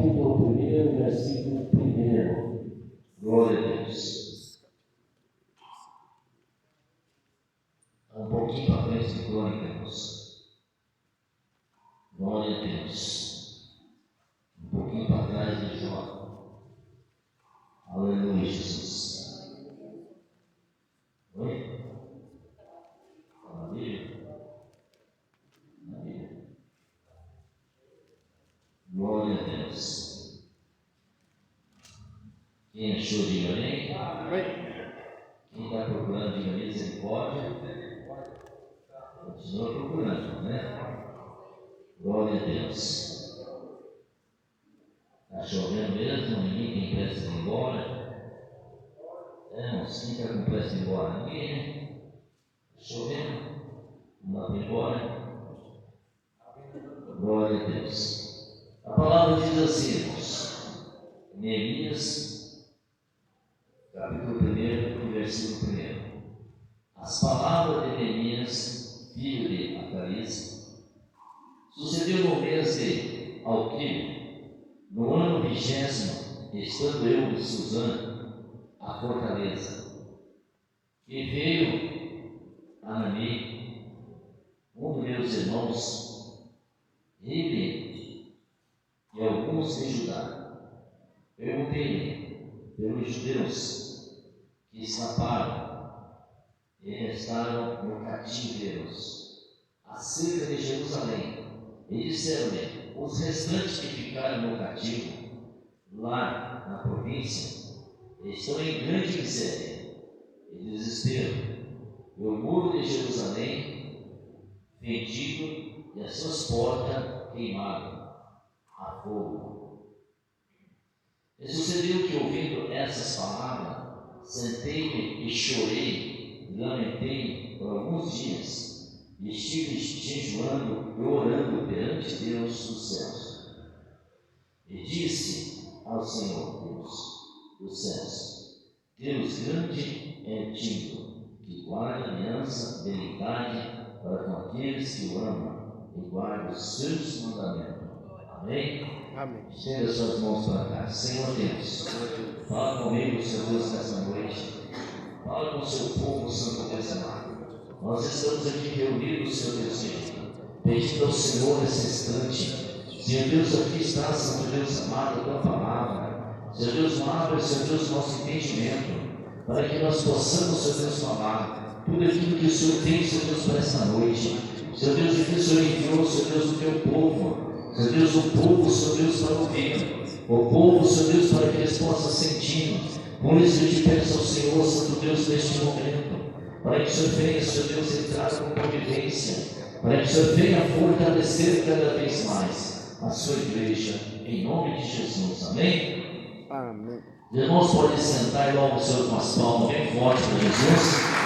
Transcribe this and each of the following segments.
capítulo 1, versículo 1. Glória a Deus. Um pouquinho para frente de Crônica, irmãos. Glória a Deus. Um pouquinho para trás de Jó. Aleluia, Jesus. Oi? Maravilha? Maravilha. Glória a Deus. Quem achou, diga amém. Quem está procurando, diga misericórdia. Continua procurando, né? Glória a Deus. Está chovendo mesmo? Ninguém tem pressa de ir embora? Irmãos, quem está com pressa de ir embora? Ninguém, né? Está chovendo? Não dá para ir embora? Glória a Deus. A palavra diz assim, irmãos. Neemias, capítulo 1, versículo 1. As palavras de Neemias, filho de Acarias, sucedeu no mês de Alquírio, no ano 20º, estando eu em Suzã, a fortaleza, e veio Anani, um dos meus irmãos, ele e alguns de Judá. Perguntei-lhe pelos judeus que escaparam e restaram no cativeiro acerca de Jerusalém, e disseram-me: os restantes que ficaram no cativo, lá na província, estão em grande miséria e desespero, e o muro de Jerusalém fendido e as suas portas queimadas a fogo. E sucedeu que, ouvindo essas palavras, sentei-me e chorei, e lamentei por alguns dias, e estive jejuando e orando perante Deus dos céus. E disse ao Senhor Deus dos céus: Deus grande é digno, que guarda aliança, benignidade para com aqueles que o amam e guardam os seus mandamentos. Amém? Amém. Estenda suas mãos para cá. Senhor Deus, fala comigo, Senhor Deus, nessa noite. Fala com o seu povo, Santo Deus amado. Nós estamos aqui reunidos, Senhor Deus querido, pedindo ao Senhor nesse instante. Senhor Deus, aqui está, Santo Deus amado, a tua palavra. Senhor Deus, abre, Senhor Deus, nosso entendimento, para que nós possamos, Senhor Deus, falar tudo aquilo que o Senhor tem, Senhor Deus, para esta noite. Senhor Deus, o que o Senhor enviou, Senhor Deus, o teu povo. Senhor Deus, o povo, Senhor Deus, para ouvir. O povo, Senhor Deus, para que eles possam sentir. Por isso eu te peço ao Senhor, Santo Deus, neste momento, para que o Senhor venha, Senhor Deus, entrar com convivência, para que o Senhor venha fortalecer cada vez mais a sua igreja, em nome de Jesus. Amém? Amém. Os irmãos podem sentar e louvar o Senhor com as palmas bem forte para Jesus.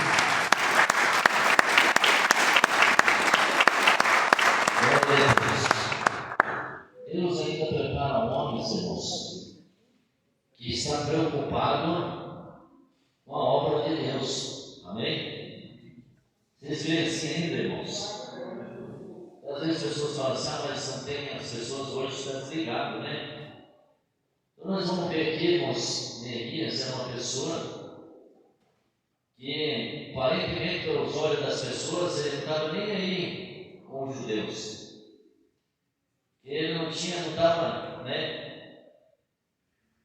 Deus ainda prepara homens, irmãos, que está preocupado com a obra de Deus. Amém? Vocês veem assim ainda, irmãos? Às vezes as pessoas falam assim: mas não tem, as pessoas hoje estão desligadas, né? Então nós vamos ver aqui, irmãos, Neemias era uma pessoa que, aparentemente pelos olhos das pessoas, ele não estava nem aí com os judeus. Ele não estava, né?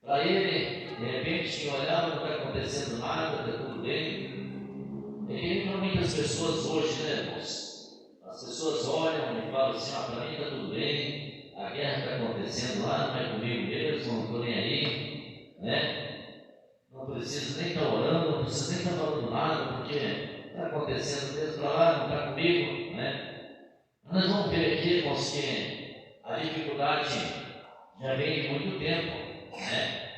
Para ele, de repente, quem olhava, não está acontecendo nada, está tudo bem. É que para muitas pessoas hoje, né, irmãos? As pessoas olham e falam assim: para mim está tudo bem, a guerra está acontecendo lá, não é comigo mesmo, não estou nem aí, né? Não preciso nem estar orando, não preciso nem estar falando nada, porque está acontecendo desde para lá, não está comigo, né? Nós vamos ver aqui, irmãos, que a dificuldade já vem de muito tempo, né?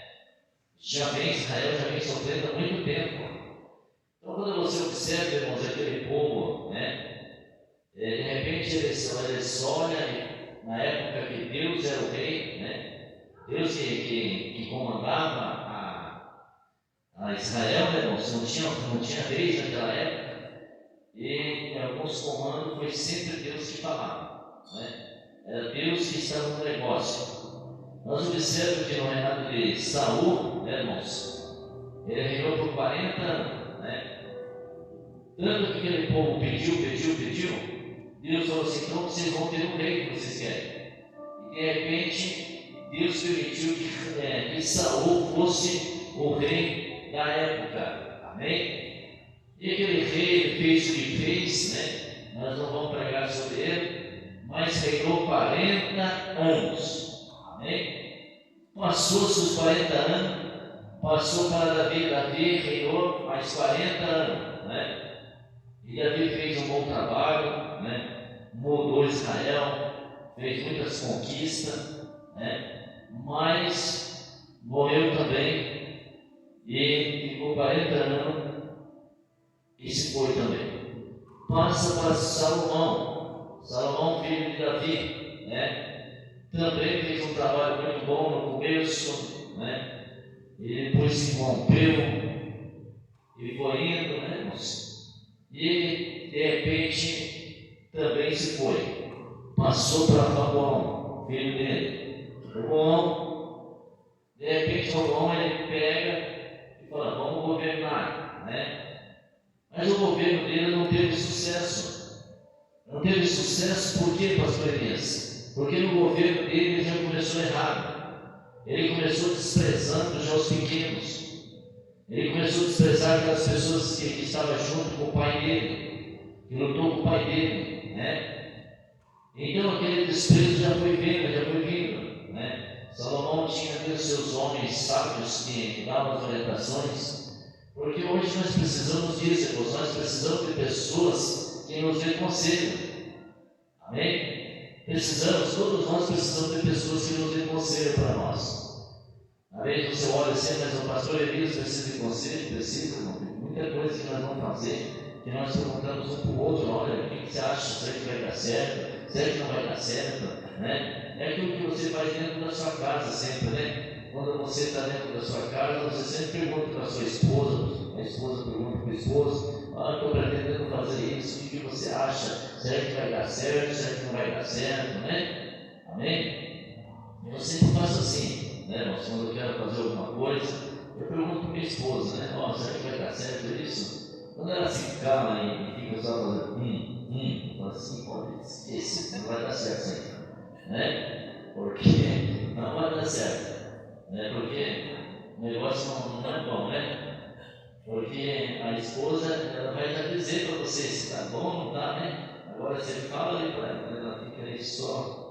Israel já vem sofrendo há muito tempo. Então, quando você observa, irmãos, aquele povo, né? De repente eles olham, na época que Deus era o rei, né? Deus que comandava a Israel, né, irmãos? Não tinha reis naquela época, e em alguns comandos foi sempre Deus que falava, né? Era Deus que estava no negócio. Nós observamos que no reinado de Saul, né, irmãos, ele reinou por 40 anos, né? Tanto que aquele povo pediu, Deus falou assim: então vocês vão ter um rei que vocês querem. E de repente, Deus permitiu que Saul fosse o rei da época. Amém? E aquele rei fez o que fez, né? Nós não vamos pregar sobre ele, mas reinou 40 anos. Amém? Passou seus 40 anos, passou para Davi reinou mais 40 anos, né? E Davi fez um bom trabalho, né? Mudou Israel, fez muitas conquistas, né? Mas morreu também e ficou 40 anos e se foi também. Passa para Salomão, filho de Davi, né? Também fez um trabalho muito bom no começo, né? E depois se rompeu e foi indo, né, irmãos? E de repente também se foi. Passou para Roboão, filho dele. Roboão, de repente Roboão ele pega e fala: vamos governar, né? Mas o governo dele não teve sucesso. Não teve sucesso por quê, pastor Elias? Porque no governo dele ele já começou errado. Ele começou desprezando já os pequenos. Ele começou a desprezar aquelas pessoas que estavam junto com o pai dele, que lutou com o pai dele, né? Então aquele desprezo já foi vindo, né? Salomão tinha ali os seus homens sábios que davam as orientações, porque hoje nós precisamos disso, irmãos. Nós precisamos de pessoas que nos dêem conselho. Amém? Todos nós precisamos de pessoas que nos dêem conselho para nós. Às vezes você olha assim: mas o pastor Elias precisa de conselho? Precisa, não. Tem muita coisa que nós vamos fazer, que nós perguntamos um para o outro: olha, o que você acha? Será que vai dar certo? Será que não vai dar certo? Né? É aquilo que você faz dentro da sua casa sempre, né? Quando você está dentro da sua casa, você sempre pergunta para a sua esposa, a esposa pergunta para o esposo: estou pretendendo fazer isso, o que você acha? Será que vai dar certo? Será que não vai dar certo? Né? Amém? Eu sempre faço assim. Né, quando eu quero fazer alguma coisa, eu pergunto para minha esposa, né? Será que vai dar certo isso? Quando ela se cala e fica só fazendo eu falo assim: pode esquecer, não vai dar certo isso aí, né? Porque não vai dar certo, né? Porque o negócio não é bom, né? Porque a esposa, ela vai já dizer para você se está bom ou não está, né? Agora você fala ali para ela fica aí só,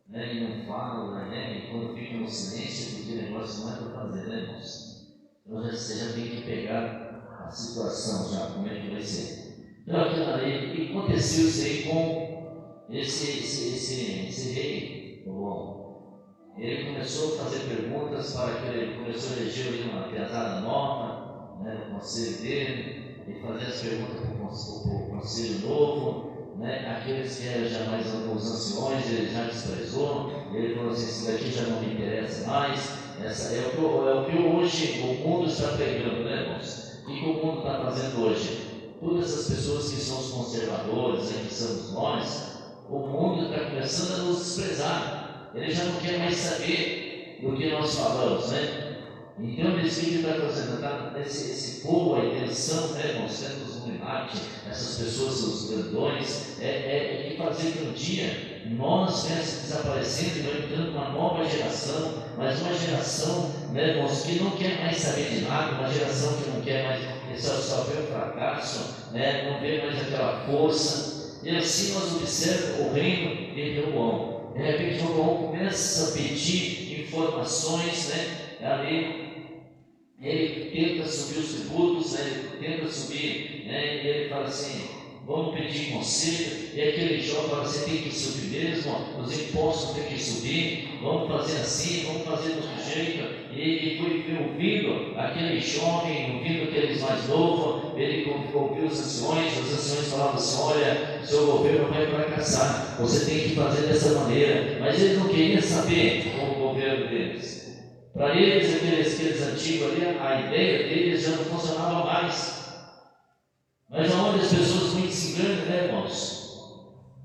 né, e não fala, né, e quando fica no silêncio, porque o negócio não é para fazer, né, irmãos? Então você já tem que pegar a situação, já, como é que vai ser. Então aquilo ali, e aconteceu isso aí com esse rei, bom. Ele começou a fazer perguntas para que ele começou a eleger ali uma pesada nova, né, no conselho dele, e fazer as perguntas para o conselho novo. Né? Aqueles que eram já mais os anciões, ele já desprezou. Ele falou assim: isso daqui já não me interessa mais. Essa é o que hoje o mundo está pregando, né, irmãos? O que o mundo está fazendo hoje? Todas essas pessoas que são os conservadores, que somos nós, o mundo está começando a nos desprezar. Ele já não quer mais saber do que nós falamos, né? Então, esse vídeo está fazendo, esse povo, a intenção, né, irmãos, sendo os Illuminati, essas pessoas, os grandões, é de fazer que um dia nós venhamos desaparecendo e vai entrando uma nova geração, mas uma geração, né, irmãos, que não quer mais saber de nada, uma geração que não quer mais, que só vê o fracasso, né, não vê mais aquela força. E assim nós observamos o reino de Roboão. De repente, Roboão começa a pedir informações, né, ali. Ele tenta subir os tributos, né? Ele tenta subir, né? E ele fala assim: vamos pedir conselho. E aquele jovem fala: você tem que subir mesmo, os impostos têm que subir, vamos fazer assim, vamos fazer do outro jeito. E ele foi ouvindo aquele jovem, ouvindo aqueles mais novos, ele ouviu os anciões falavam assim: olha, seu governo vai fracassar, você tem que fazer dessa maneira. Mas eles não queriam saber como o governo deles. Para eles, aqueles antigos ali, a ideia deles já não funcionava mais. Mas aonde as pessoas muito se enganam, né, irmãos?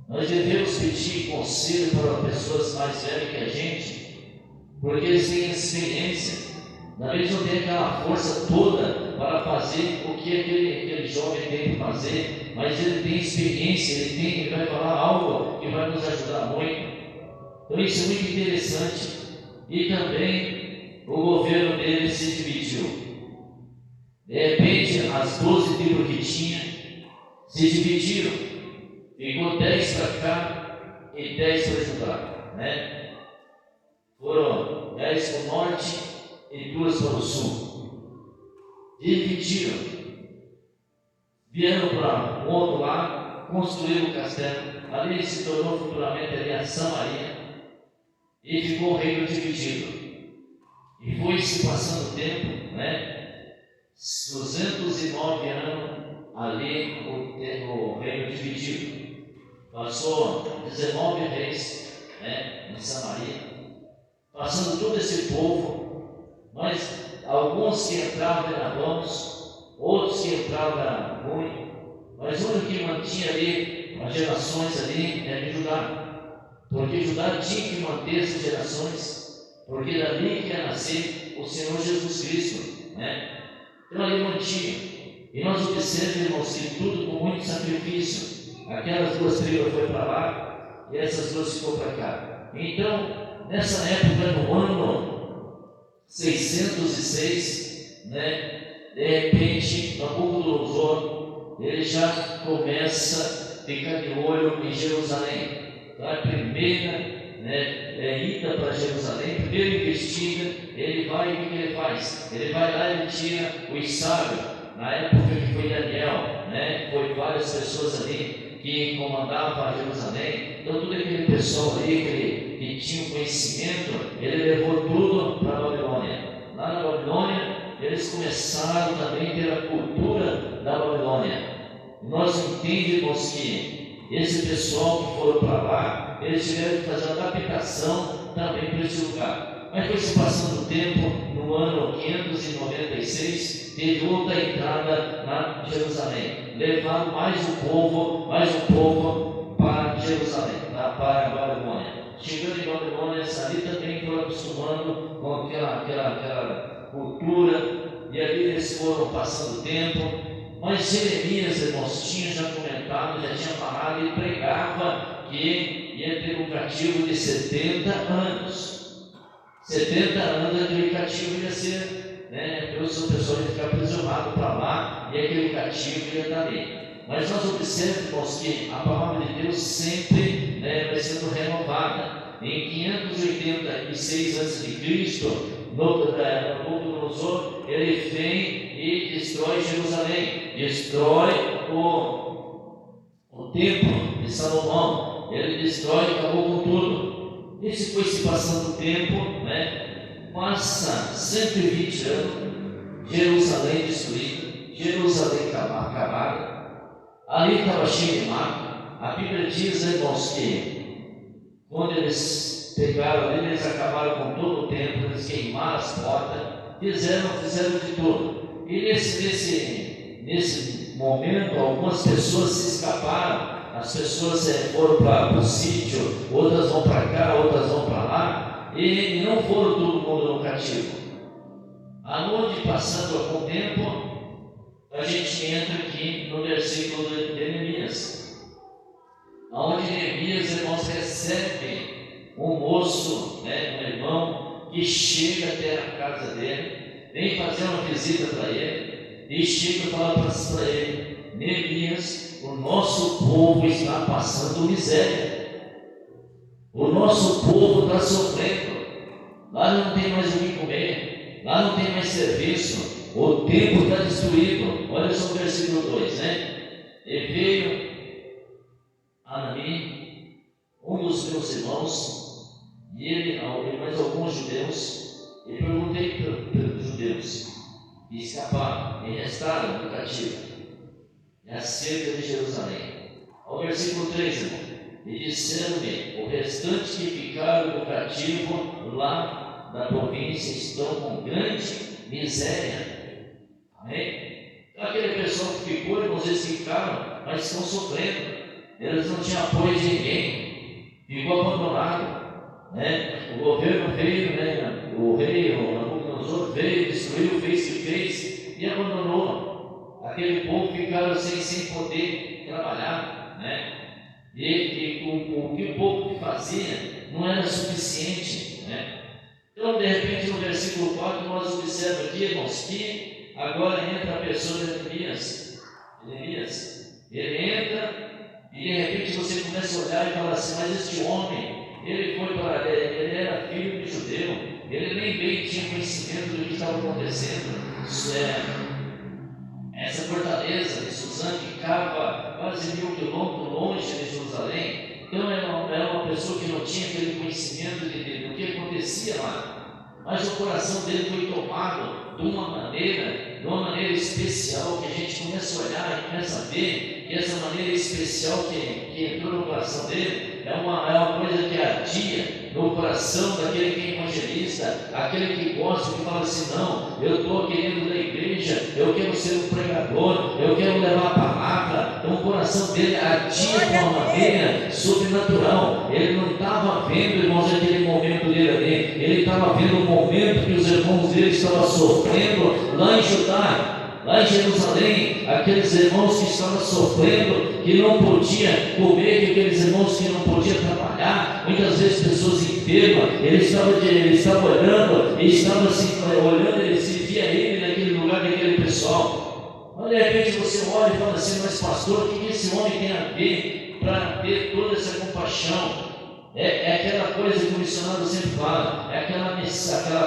Nós devemos pedir conselho para pessoas mais velhas que a gente, porque eles têm experiência. Talvez não tenha aquela força toda para fazer o que aquele jovem tem que fazer, mas ele tem experiência, ele vai falar algo que vai nos ajudar muito. Então isso é muito interessante. E também o governo dele se dividiu. De repente, as 12 tribos que tinha se dividiram. Ficou 10 para cá e 10 para Judá, né? Foram 10 para o norte e 2 para o sul. Dividiram. Vieram para um outro lado, construíram o castelo. Ali se tornou futuramente ali a Samaria. E ficou o reino dividido. E foi se passando o tempo, né? 209 anos ali o reino dividido. Passou 19 reis, né, em Samaria, passando todo esse povo, mas alguns que entravam eram bons, outros que entravam eram ruins, mas o único que mantinha ali as gerações ali era Judá, porque Judá tinha que manter essas gerações, porque dali que ia nascer o Senhor Jesus Cristo, né? Então ali mantinha. E nós observamos, irmãos, que tudo com muito sacrifício. Aquelas 2 tribos foram para lá e essas 2 ficou para cá. Então, nessa época, no ano 606, né, de repente, Nabucodonosor, ele já começa a ficar de olho em Jerusalém. Então, a primeira ida para Jerusalém, primeiro investiga, ele vai e o que ele faz? Ele vai lá e tira os sábios, na época que foi Daniel, né? Foi várias pessoas ali que comandavam Jerusalém, então todo aquele pessoal ali que tinha conhecimento, ele levou tudo para a Babilônia. Lá na Babilônia, eles começaram também a ter a cultura da Babilônia. E nós entendemos que esse pessoal que foram para lá, eles tiveram que fazer uma adaptação também para esse lugar. Mas foi se passando o tempo, no ano 596, teve outra entrada na Jerusalém. Levaram mais um povo para Jerusalém, para a Babilônia. Chegando em Babilônia, ali também foram acostumando com aquela cultura, e ali eles foram passando o tempo. Mas Jeremias, irmãos, tinha já comentado, já tinha falado e pregava que ia ter um cativo de 70 anos. 70 anos aquele cativo ia ser, né? O pessoal ia ficar aprisionado para lá e aquele cativo ia estar ali. Mas nós observamos, irmãos, que a palavra de Deus sempre, né, vai sendo renovada. Em 586 a.C., Nabucodonosor, ele vem e destrói Jerusalém, destrói o templo de Salomão, ele destrói e acabou com tudo. Isso foi se passando o tempo, né? Passa 120 anos, Jerusalém destruída, Jerusalém acabada, ali estava cheio de mato. A Bíblia diz, irmãos, que quando eles pegaram ali, eles acabaram com todo o templo, eles queimaram as portas, fizeram de tudo. E nesse momento, algumas pessoas se escaparam. As pessoas foram para o sítio, outras vão para cá, outras vão para lá, e não foram todo mundo no cativo. Aonde, passando algum tempo, a gente entra aqui no versículo de Neemias, onde Neemias, irmãos, recebe um moço, né, um irmão, que chega até a casa dele, vem fazer uma visita para ele, e chega e fala para ele: Neemias, o nosso povo está passando miséria, o nosso povo está sofrendo, lá não tem mais o que comer, lá não tem mais serviço, o templo está destruído. Olha só o versículo 2, né? E veio Anani, um dos meus irmãos, e ele, mais alguns judeus, e perguntei para os judeus que escaparam e restaram do cativo acerca de Jerusalém. Ao versículo 3, irmão, e disseram-me: o restante que ficaram do cativo lá da província estão com grande miséria. Amém? Então, aquele pessoal que ficou, irmãos, eles ficaram, mas estão sofrendo. Eles não tinham apoio de ninguém, ficou abandonado, né? O governo veio, né, Então, de repente, no versículo 4, nós observamos aqui, irmãos, que agora entra a pessoa de Neemias. Ele entra e de repente você começa a olhar e fala assim: mas este homem, ele era filho de judeu, ele nem bem tinha conhecimento do que estava acontecendo. Essa fortaleza de Suzã ficava quase 1.000 quilômetros longe de Jerusalém. Então era uma pessoa que não tinha aquele conhecimento do que acontecia lá. Mas o coração dele foi tomado de uma maneira especial, que a gente começa a olhar e começa a ver que essa maneira especial que entrou no coração dele é uma coisa que ardia no coração daquele que é evangelista, aquele que gosta, que fala assim: não, eu estou querendo ir na igreja, eu quero ser um pregador, eu quero levar a palavra. Então o coração dele ardia de uma maneira sobrenatural. Ele não estava vendo, irmãos, aquele momento dele ali, ele estava vendo o momento que os irmãos dele estavam sofrendo lá em Judá, lá em Jerusalém, aqueles irmãos que estavam sofrendo, que não podiam comer, aqueles irmãos que não podiam trabalhar, muitas vezes pessoas enfermas. Ele estava olhando, ele estava assim, olhando, ele se via ele naquele lugar, daquele pessoal. Mas de repente você olha e fala assim: mas pastor, o que esse homem tem a ver para ter toda essa compaixão? É aquela coisa que o missionário sempre fala, é aquela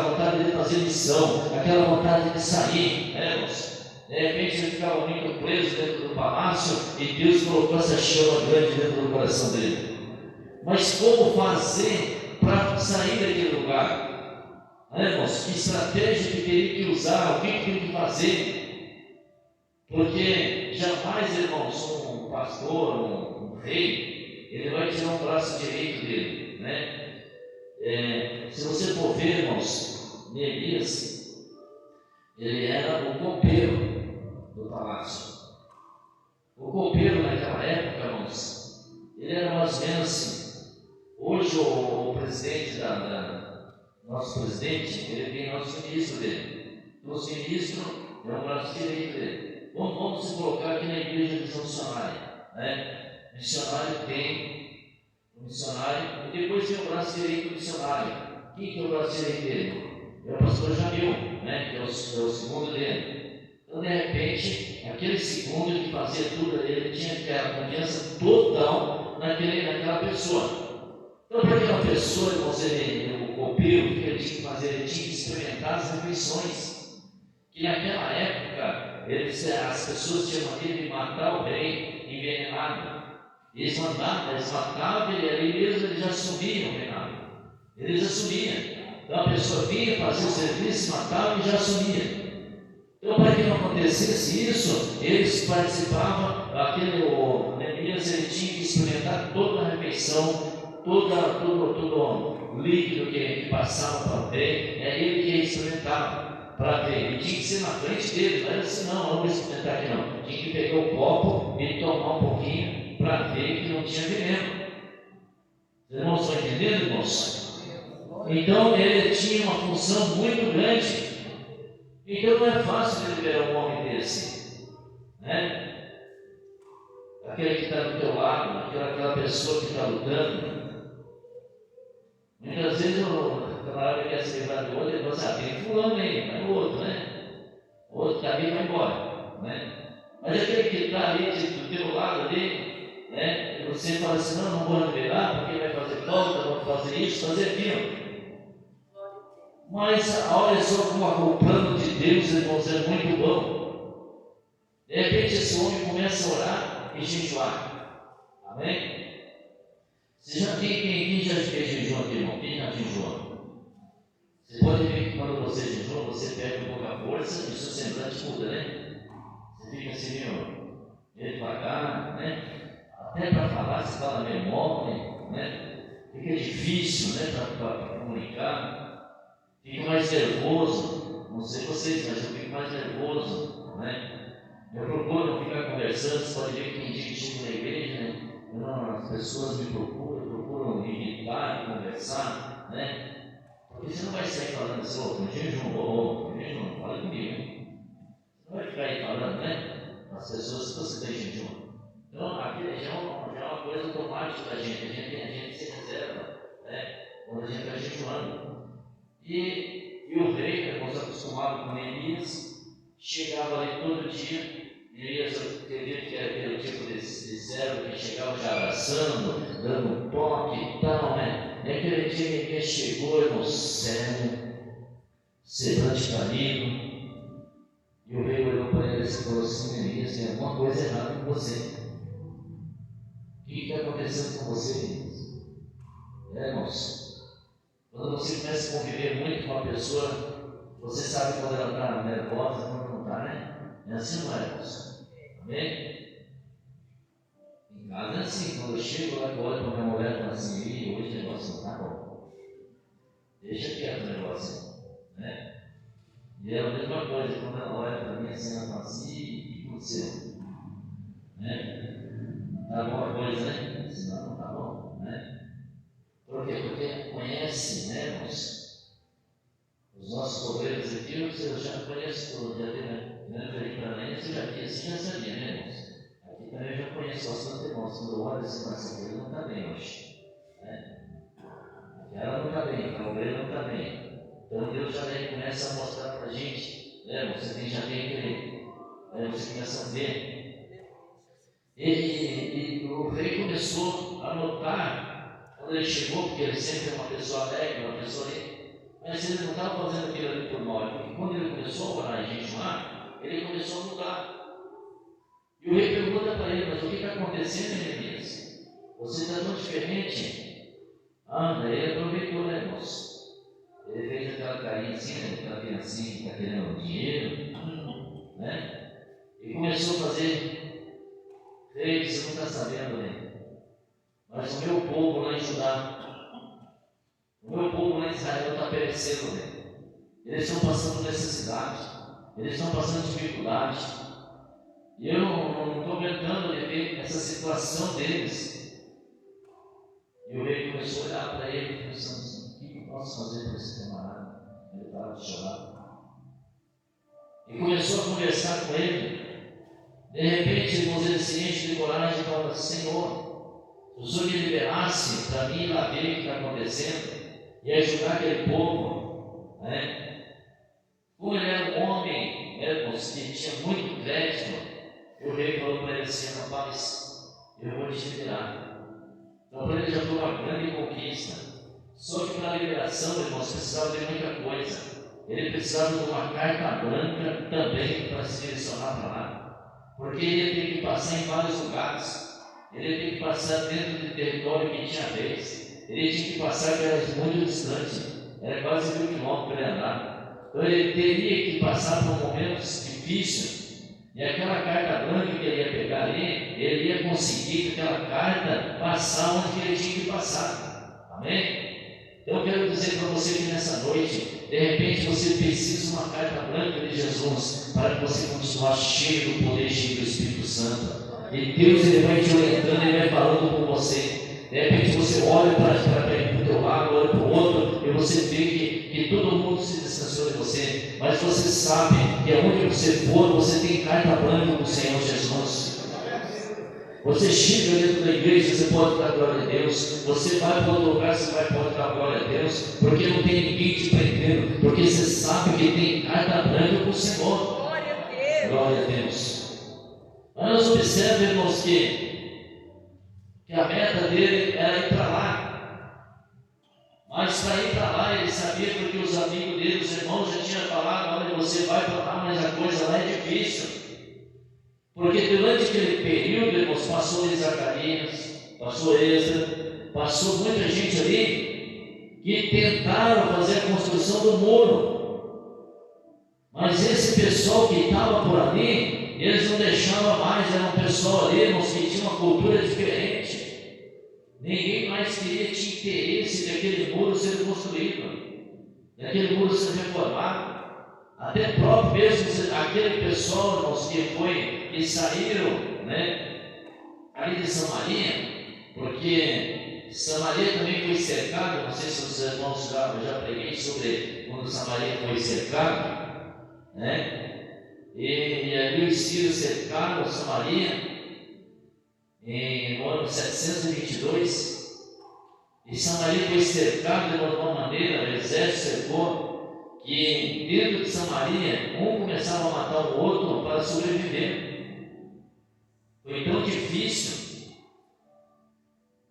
vontade de fazer missão, aquela vontade de sair, irmãos? De repente ele ficava muito preso dentro do palácio e Deus colocou essa chama grande dentro do coração dele. Mas como fazer para sair daquele lugar? Irmãos, que estratégia que teria que usar, o que tem que fazer? Porque jamais, irmãos, um pastor, um rei, ele vai tirar um braço direito dele, né? Se você for ver, irmãos, Neemias, ele era o copeiro do palácio. O copeiro naquela época, irmãos, ele era mais ou menos assim. Hoje o presidente nosso presidente, ele tem nosso ministro dele. Nosso ministro é um braço direito dele. Vamos se colocar aqui na igreja de missionária, né? Missionário tem o missionário e depois tem o braço direito do missionário. Quem que é o braço direito dele? É o pastor Jamil, né? Que é o segundo dele. Então, de repente, aquele segundo que fazia tudo, ele tinha aquela confiança total naquela pessoa. Então, para aquela pessoa, irmãos, o copeiro, o que ele tinha que fazer? Ele tinha que experimentar as refeições. Que naquela época, as pessoas tinham maneira de matar o rei envenenado. Eles matavam ele ali mesmo, eles já subiam o venado. Eles já subiam. Então a pessoa vinha, fazia o serviço, matava e já sumia. Então, para que não acontecesse isso, eles participavam, o Neemias, ele tinha que experimentar toda a refeição, todo o líquido que passava para o rei, é ele que experimentava para ver. E tinha que ser na frente dele, não era assim: não vou experimentar aqui não. Tinha que pegar o copo e tomar um pouquinho para ver que não tinha veneno. Os irmãos estão entendendo, irmãos? Então ele tinha uma função muito grande. Então não é fácil de liberar um homem desse, né? Aquele que está do teu lado, aquela pessoa que está lutando. Muitas vezes o camarada quer se livrar do outro e fala assim: tem fulano aí, vai no outro, né? O outro está ali, vai embora, né? Mas aquele que está ali do teu lado ali, né? E você fala assim: não vou liberar porque vai fazer falta, vou fazer isso, fazer aquilo. Mas olha só como o plano de Deus, irmãos, é muito bom. De repente esse homem começa a orar e jejuar. Amém? Quem já fez jejum aqui, irmão? Quem já jejua? Você pode ver que quando você jejua, você perde um pouco a força e o seu semblante muda, né? Você fica assim, meio devagar, né? Até para falar, você fala meio mole, né? Fica difícil, né? Para comunicar. Fico mais nervoso, não sei vocês, mas eu fico mais nervoso, né? Eu procuro não ficar conversando. Você pode ver que tem dia que chego na igreja, né? As pessoas me procuram irritar, conversar, né? Porque você não vai sair falando assim: ô, jejum, fala comigo, hein? Você não vai ficar aí falando, né? As pessoas que você está em jejum. Então, aquilo já é uma coisa automática da gente, a gente se reserva, né? Quando a gente está jejuando. E o rei, irmãos, acostumado com Neemias, chegava ali todo dia. Neemias, eu acredito que era aquele tipo de servo que chegava já abraçando, dando um toque e tal, né? E aquele dia Neemias chegou, irmão, sério, semblante caído. E o rei olhou para ele e falou assim: Neemias, tem alguma coisa errada com você. O que está acontecendo com você, Neemias? Irmãos, quando você começa a conviver muito com uma pessoa, você sabe quando ela está nervosa, quando não está, né? É assim, não é, irmãos? Amém? Em casa é assim, quando eu chego lá, eu olho para minha mulher e falo assim: hoje o negócio não está bom. Deixa quieto o negócio, né? E é a mesma coisa, quando ela olha para mim assim, ela fala assim: o que aconteceu? Né? Está alguma coisa, né? Senão não está bom, né? Por quê? Porque conhece, né, irmãos, os nossos problemas aqui. Eu já conheço todos, já teve ali para mim, você já sabia, né, irmãos? Aqui também eu já conheço bastante irmãos. Quando eu olho assim, mas ele não está bem hoje, né? Ela não está bem, a ovelha não está bem. Então Deus já começa a mostrar para a gente, né, irmãos? Você já tem aquele, né, você começa a ver. E o rei começou a notar. Quando ele chegou, porque ele sempre é uma pessoa alegre, uma pessoa ali, mas ele não estava fazendo aquilo ali por mal, porque quando ele começou a orar e jejuar, ele começou a mudar. E o rei pergunta para ele: mas o que está acontecendo, Neemias? Você está tão diferente. Daí ele aproveitou, né, irmãos? Ele fez aquela carinha assim, né, aquela criancinha que está querendo dinheiro, né? E começou a fazer: rei, você não está sabendo, né? Mas o meu povo lá em Judá, o meu povo lá em Israel está perecendo, né? Eles estão passando necessidade, eles estão passando dificuldade. E eu não estou aguentando de ver essa situação deles. E o rei começou a olhar para ele, pensando assim: o que eu posso fazer para esse camarada? Ele estava de chorar. E começou a conversar com ele. De repente, irmãos, ele se enche de coragem e fala: Senhor, o Senhor me liberasse para mim ir lá ver o que está acontecendo e ajudar aquele povo, né? Como ele era um homem, irmãos, que tinha muito crédito, o rei falou para ele assim: rapaz, eu vou te liberar. Então para ele já foi uma grande conquista. Só que para a liberação, irmãos, precisava de muita coisa. Ele precisava de uma carta branca também para se direcionar para lá, porque ele tem que passar em vários lugares. Ele tinha que passar dentro do território que tinha vez. Ele tinha que passar que era muito distante. Era quase 1000 quilômetros para ele andar. Então ele teria que passar por momentos difíceis. E aquela carta branca que ele ia pegar ali, ele ia conseguir aquela carta passar onde ele tinha que passar. Amém? Então eu quero dizer para você que nessa noite, de repente você precisa de uma carta branca de Jesus para que você continuar cheio do poder, cheio do Espírito Santo. E Deus ele vai te orientando, ele vai falando com você. De repente você olha para o teu lado, olha para o outro, e você vê que todo mundo se distanciou de você. Mas você sabe que aonde você for, você tem carta branca do Senhor Jesus. Você chega dentro da igreja, você pode dar glória a Deus. Você vai para outro lugar, você pode dar glória a Deus. Porque não tem ninguém te prendendo. Porque você sabe que tem carta branca com o Senhor. Glória a Deus. Glória a Deus. Mas observe, irmãos, que a meta dele era ir para lá. Mas para ir para lá, ele sabia porque os amigos dele, os irmãos, já tinham falado: olha, você vai para lá, mas a coisa lá é difícil. Porque durante aquele período, irmãos, passou Zacarias, passou Esdras, passou muita gente ali que tentaram fazer a construção do muro. Mas esse pessoal que estava por ali, eles não deixavam mais, era um pessoal ali, irmãos, que tinha uma cultura diferente. Ninguém mais queria, tinha interesse daquele muro ser construído, daquele muro ser reformado. Até próprio mesmo aquele pessoal, irmãos, que saíram, né, ali de Samaria, porque Samaria também foi cercada. Não sei se os irmãos eu já preguei sobre quando Samaria foi cercada, né? E ali os sírios cercaram Samaria no ano 722, E Samaria foi cercada de uma maneira, o exército cercou, que dentro de Samaria, um começava a matar o outro para sobreviver. Foi tão difícil.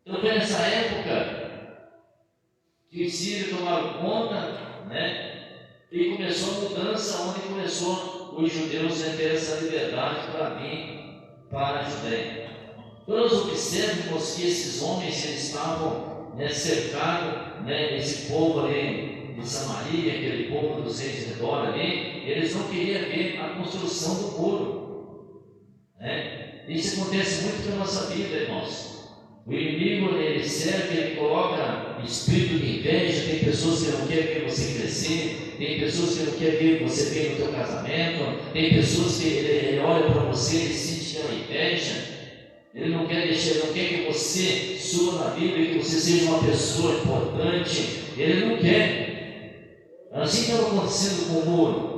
Então foi nessa época que os sírios tomaram conta, né? E começou a mudança, onde começou os judeus a ter essa liberdade para vir para a Judéia. Então nós observamos que esses homens, eles estavam cercados, esse povo ali de Samaria, aquele povo dos reis de redor ali, eles não queriam ver a construção do muro. Isso acontece muito na nossa vida, irmãos. O inimigo, ele cerca, ele coloca espírito de inveja. Tem pessoas que não querem ver você crescer, tem pessoas que não querem ver você bem no teu casamento, tem pessoas que ele olha para você e sente que é uma inveja. Ele não quer que você suba na vida e que você seja uma pessoa importante. Ele não quer. Assim que estava acontecendo com o muro.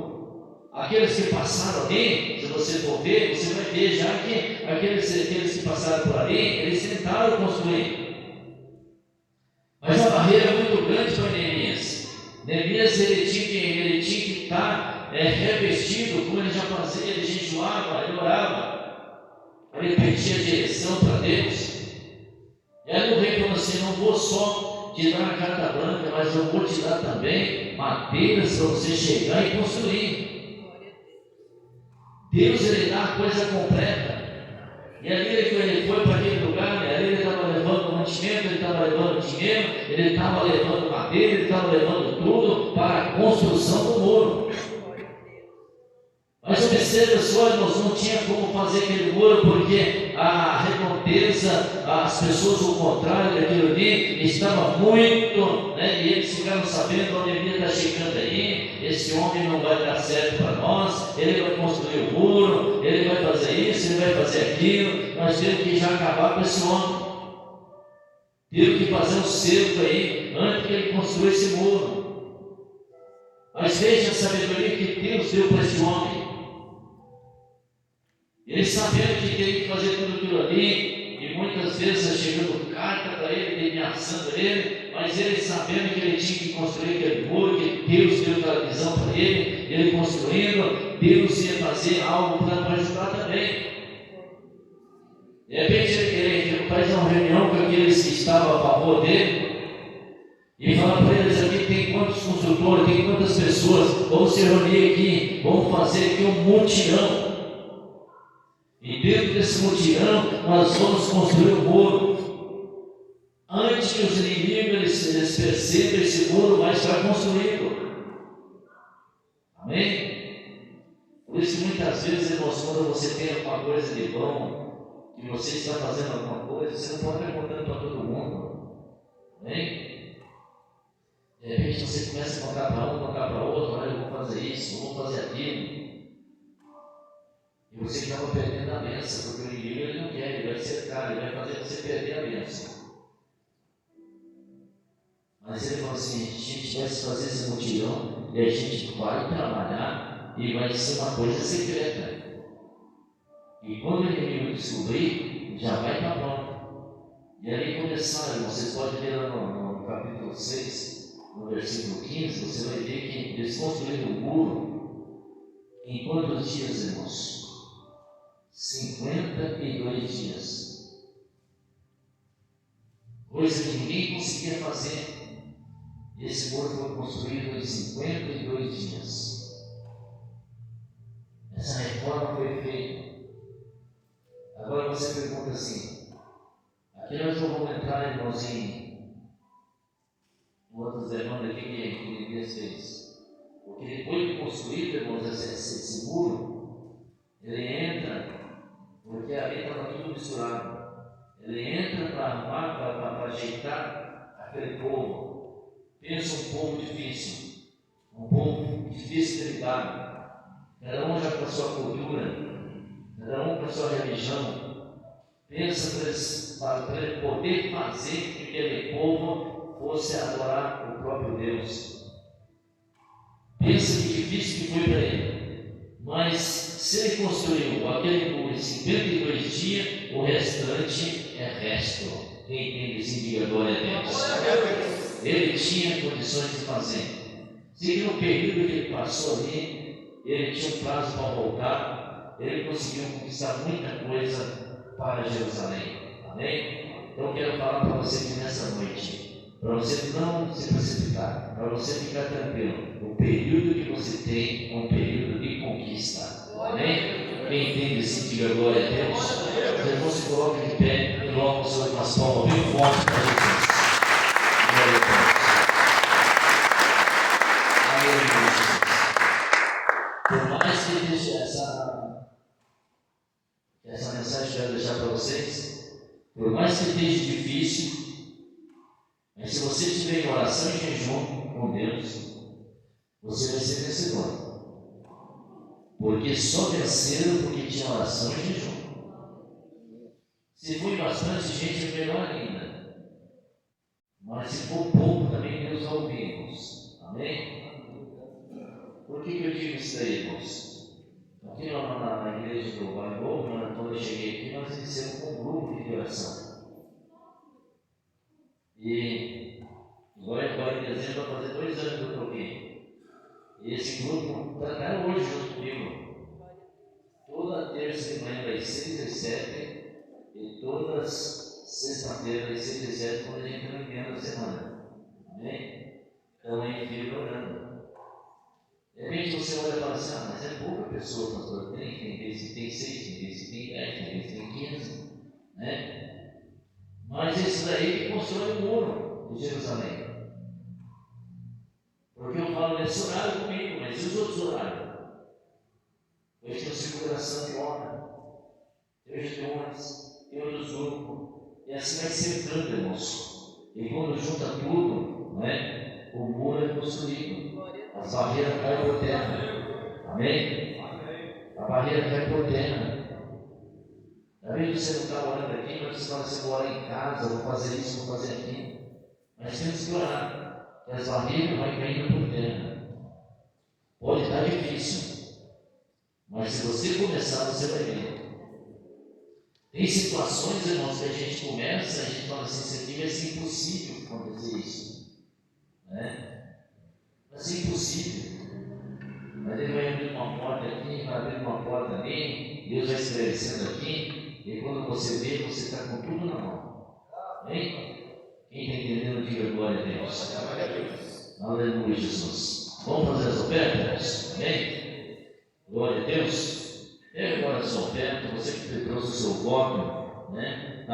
Aqueles que passaram ali, se você for ver, você vai ver já que aqueles que passaram por ali, eles tentaram construir. Mas a barreira é muito grande para Neemias. Neemias, ele tinha que estar revestido, como ele já fazia, ele jejuava, ele orava. Ele pedia direção para Deus. E aí o rei falou assim: não vou só te dar a carta branca, mas eu vou te dar também madeiras para você chegar e construir. Deus, ele dá a coisa completa. E ali ele foi para aquele lugar, ali ele estava levando mantimento, ele estava levando dinheiro, ele estava levando madeira, ele estava levando tudo para a construção do muro. Mas observa só, irmãos, não tinha como fazer aquele muro, porque a redondeza, as pessoas ao contrário daquilo ali, estava muito, e eles ficaram sabendo: onde ele está chegando aí, esse homem não vai dar certo para nós, ele vai construir o muro, ele vai fazer isso, ele vai fazer aquilo, nós temos que já acabar com esse homem. Temos que fazer um cerco aí, antes que ele construa esse muro. Mas veja a sabedoria que Deus deu para esse homem. Ele sabendo que teria que fazer tudo aquilo ali, e muitas vezes chegando carta para ele, ameaçando ele, mas ele sabendo que ele tinha que construir aquele muro, que Deus deu aquela visão para ele construindo, Deus ia fazer algo para ajudar também. De repente ele faz uma reunião com aqueles que estavam a favor dele, e fala para eles: aqui tem quantos construtores, tem quantas pessoas, vamos se reunir aqui, vamos fazer aqui um mutirão. E dentro desse mutirão, nós vamos construir um muro. Antes que os inimigos eles percebam, esse muro vai estar construído. Amém? Por isso que muitas vezes, irmãos, quando você tem alguma coisa de bom, que você está fazendo alguma coisa, você não pode estar contando para todo mundo. Amém? De repente você começa a contar para um, contar para outro: olha, eu vou fazer isso, eu vou fazer aquilo. E você acaba perdendo a bênção, porque o inimigo ele não quer, ele vai cercar, ele vai fazer você perder a bênção. Mas ele falou assim: a gente vai fazer esse mutirão e a gente vai trabalhar e vai ser uma coisa secreta. E quando o inimigo descobrir, já vai estar pronto. E ali começaram, vocês podem ver lá no capítulo 6, no versículo 15, você vai ver que eles construíram um muro em quantos dias, irmãos? 52 dias. Coisa que ninguém conseguia fazer. Esse muro foi construído em 52 dias. Essa reforma foi feita. Agora você pergunta assim: aqui nós vamos entrar, irmãos, em outras demandas aqui que Neemias fez. Porque depois de construído, irmãos, esse muro, ele entra. Porque ali estava tudo misturado. Ele entra para arrumar, para ajeitar aquele povo. Pensa um povo difícil, um povo difícil de lidar. Cada um já com a sua cultura, cada um com a sua religião. Pensa para ele poder fazer que aquele povo fosse adorar o próprio Deus. Pensa que difícil que foi para ele. Mas se ele construiu aquele muro em 52 dias, o restante é resto. Quem entende assim, diga glória a Deus. Ele tinha condições de fazer. Se no período que ele passou ali, ele tinha um prazo para voltar, ele conseguiu conquistar muita coisa para Jerusalém. Amém? Então eu quero falar para você que nessa noite, para você não se precipitar, para você ficar tranquilo, o período que você tem é um período de conquista. Amém? Quem entende assim, diga glória a Deus. Os irmãos se coloquem de pé e logo o Senhor umas palmas bem fortes para Jesus. Glória a Deus. Amém, Jesus. Por mais que deixe essa mensagem que eu quero deixar para vocês, por mais que esteja difícil, mas se você estiver em oração e jejum com Deus, você vai ser vencedor. Porque só venceram porque tinha oração e jejum. Se for bastante gente, é melhor ainda. Mas se for pouco, também Deus vai ouvir-nos. Amém? Por que eu digo isso daí, irmãos? Aqui na igreja do Vale Novo, quando eu cheguei aqui, nós iniciamos com um grupo de oração. E agora em dezembro vai fazer 2 anos que eu troquei. E esse grupo está até hoje junto comigo. Toda terça de manhã das 6 às 7 e todas sexta-feira das 6 às 7 quando a gente está vivendo a semana. Amém? Então aí fica orando. De repente você olha e fala assim, mas é pouca pessoa, pastor. Tem vezes que tem 6, tem vezes que tem 10, tem vezes que tem 15. Né? Mas isso daí que constrói o muro de Jerusalém. Porque eu falo nesse horário comigo, mas e os outros horários? Hoje tem circulação de hora, tem reuniões, tem outros grupos, e assim vai cercando, irmãos. E quando junta tudo, né, o muro é construído, as barreiras caem por terra. Amém? A barreira cai por terra. Às vezes você não está orando aqui, mas você fala assim, vou orar em casa, vou fazer isso, vou fazer aquilo. Mas temos que orar, que as barreiras vão caindo por terra. Pode estar difícil. Mas se você começar, você vai ver. Tem situações, irmãos, que a gente começa, a gente fala assim, isso aqui vai ser impossível acontecer isso. Né? Vai ser impossível. Mas ele vai abrir uma porta aqui, vai abrir uma porta ali, Deus vai esclarecendo aqui, e quando você vê, você está com tudo na mão. Amém? Quem está entendendo, diga glória a Deus. Aleluia, Jesus. Vamos fazer as ofertas? Amém? Glória a Deus. Pega agora a sua oferta, você que trouxe o seu voto, né?